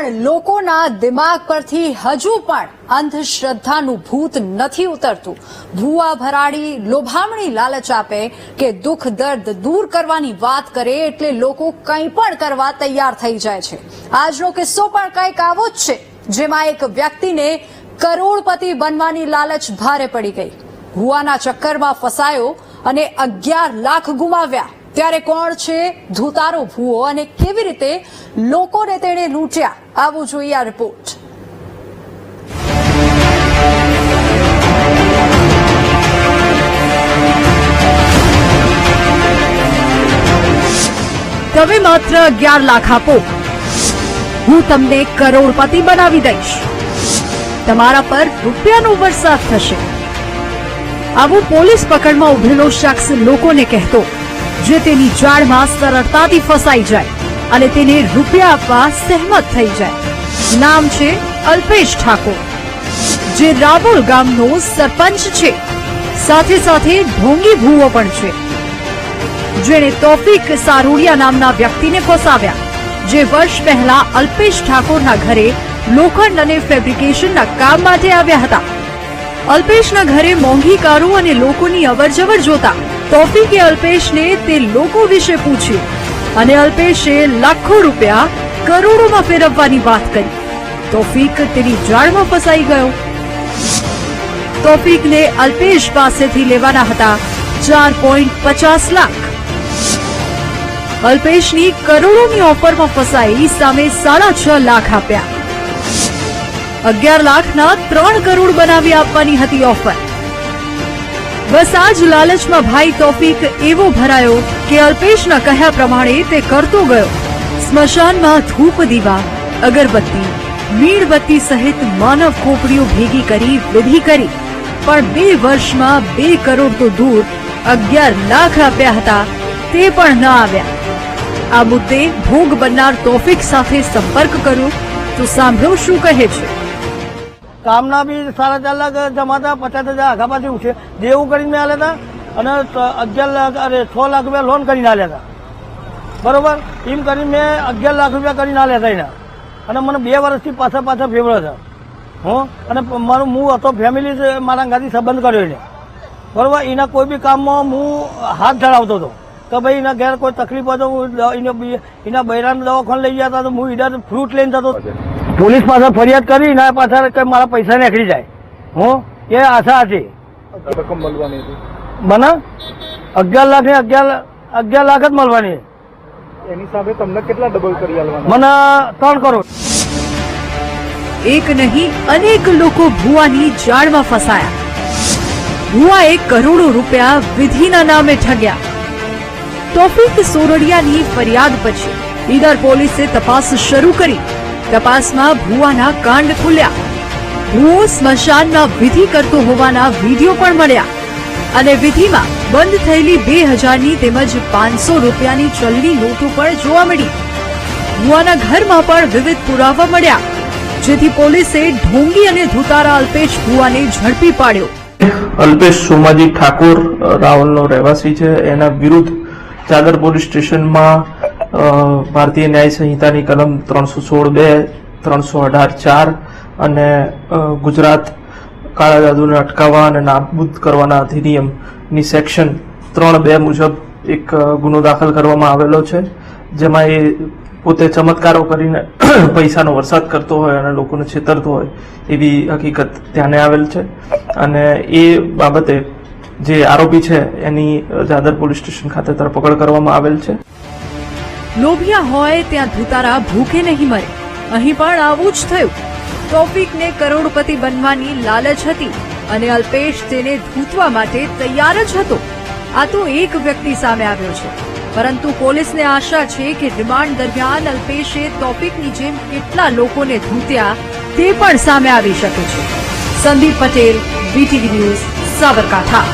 પણ લોકોના દિમાગ પરથી હજુ પણ અંધશ્રદ્ધાનું ભૂત નથી ઉતરતું। ભૂવા ભરાડી લોભામણી લાલચ આપે કે દુઃખ દર્દ દૂર કરવાની વાત કરે એટલે લોકો કંઈ પણ કરવા તૈયાર થઈ જાય છે। આજનો કિસ્સો પણ કંઈક આવો જ છે, જેમાં એક વ્યક્તિને કરોડપતિ બનવાની લાલચ ભારે પડી ગઈ। ભૂવાના ચક્કરમાં ફસાયો અને 11 લાખ ગુમાવ્યા। ત્યારે કોણ છે ધૂતારો ભૂવો અને કેવી રીતે લોકોને તેણે લૂંટ્યા, આવું જોઈએ આ રિપોર્ટ। તમે માત્ર 11 લાખ આપો, હું તમને કરોડપતિ બનાવી દઈશ। તમારા પર રૂપિયાનો વરસાદ થશે। આવું પોલીસ પકડમાં ઉભેલો શખ્સ લોકોને કહેતો, જે તેની જાળમાં સરળતાથી ફસાઈ જાય અને તેને રૂપિયા આપવા સહેમત થઈ જાય। નામ છે અલ્પેશ ઠાકોર, જે રાબોલ ગામનો સરપંચ છે, સાથે સાથે ઢોંગી ભૂવો પણ છે, જેણે તોફીક સારોડિયા નામના વ્યક્તિને ફસાવ્યા, જે વર્ષ પહેલા અલ્પેશ ઠાકોરના ઘરે લોખંડ અને ફેબ્રિકેશનના કામ માટે આવ્યા હતા। અલ્પેશના ઘરે મોંઘી કારો અને લોકોની અવરજવર જોતા તોફીકે અલ્પેશને તે લોકો વિશે પૂછ્યું અને અલ્પેશે લાખો રૂપિયા કરોડોમાં ફેરવવાની વાત કરી। તોફીક તેની જાળમાં ફસાઈ ગયો। તોફીકને અલ્પેશ પાસેથી લેવાના હતા 4.50 લાખ। અલ્પેશની કરોડોની ઓફરમાં ફસાઈ સામે 6.5 લાખ આપ્યા। 11 લાખના 3 કરોડ બનાવી આપવાની હતી ઓફર। બસ આ જ લાલચમાં ભાઈ તોફીક એવો ભરાયો કે અલ્પેશના કહ્યા પ્રમાણે તે કરતો ગયો। સ્મશાનમાં ધૂપ દીવા, અગરબત્તી, મીણબત્તી સહિત માનવ ખોપડીઓ ભેગી કરી વિધિ કરી, પણ 2 વર્ષમાં 2 કરોડ તો દૂર 11 લાખ આપ્યા હતા, તે પણ ન આવ્યા। આ મુદ્દે ભોગ બનનાર તોફીક સાથે સંપર્ક કર્યો તો સાંભળો શું કહે છે। કામના બી 4.5 લાખ જમાતા, 50,000 આઘા પાછી ઉઠે દેવું કરીને આલ્યા હતા અને 11 લાખ અરે 6 લાખ રૂપિયા લોન કરીને આલ્યા હતા, બરોબર। એમ કરીને મેં 11 લાખ રૂપિયા કરીને આલ્યા હતા એના, અને મને 2 વર્ષથી પાછા ફેવરો હતા હું, અને મારું હું હતો ફેમિલી મારા ગાડી સંબંધ કર્યો એને, બરોબર। એના કોઈ બી કામમાં હું હાથ ધરાવતો હતો કે ભાઈ એના ઘેર કોઈ તકલીફ હતો, એના બૈરાને દવાખાને લઈ ગયા હતા તો હું ઈડા ફ્રૂટ લઈને જતો। પોલીસ પાસે ફરિયાદ કરી એના પાછળ કે મારા પૈસા નીકળી જાય હું, એ આશા હતી। રકમ મળવાની હતી મને 11 લાખ ને 11 લાખ જ મળવાની। એની સામે તમને કેટલા ડબલ કરી આલવાના? મને 3 કરોડ। એક નહીં અનેક લોકો ભૂવાની જાળમાં ફસાયા। ભૂવાએ કરોડો રૂપિયા વિધિના નામે ઠગ્યા। તોફીક સોરડિયાની ફરિયાદ પછી ઈડર પોલીસે તપાસ શરૂ કરી। તપાસમાં ભૂવાના કાંડ ખુલ્યા। ભૂવો સ્મશાનમાં વિધિ કરતો હોવાના વિડીયો પણ મળ્યા અને વિધિમાં બંધ થયેલી 2000ની તેમજ 500 રૂપિયાની ચલણી નોટો પણ જોવા મળી। ભૂવાના ઘરમાં પણ વિવિધ પુરાવા મળ્યા, જેથી પોલીસે ઢોંગી અને ધૂતારા અલ્પેશ ભૂવાને ઝડપી પાડ્યો। અલ્પેશ સોમાજી ઠાકોર રાવલનો રહેવાસી છે। એના વિરુદ્ધ ચાદર પોલીસ સ્ટેશનમાં ભારતીય ન્યાય સંહિતાની કલમ 316(2), 318(4) અને ગુજરાત કાળા જાદુને અટકાવવા અને નાબૂદ કરવાના અધિનિયમની સેક્શન 3(2) મુજબ એક ગુનો દાખલ કરવામાં આવેલો છે, જેમાં એ પોતે ચમત્કારો કરીને પૈસાનો વરસાદ કરતો હોય અને લોકોને છેતરતો હોય એવી હકીકત ધ્યાને આવેલ છે। અને એ બાબતે જે આરોપી છે એની ચાદર પોલીસ સ્ટેશન ખાતે ધરપકડ કરવામાં આવેલ છે। લોભિયા હોય ત્યાં ધૂતારા ભૂખે નહીં મરે। અહીં પણ આવું જ થયું। તોફીકને કરોડપતિ બનવાની લાલચ હતી અને અલ્પેશ તેને ધૂતવા માટે તૈયાર જ હતો। આ તો એક વ્યક્તિ સામે આવ્યો છે, પરંતુ પોલીસને આશા છે કે રિમાન્ડ દરમિયાન અલ્પેશે તોફીકની જેમ કેટલા લોકોને ધૂત્યા તે પણ સામે આવી શકે છે। Sandeep Patel, BTV news, Sabarkantha.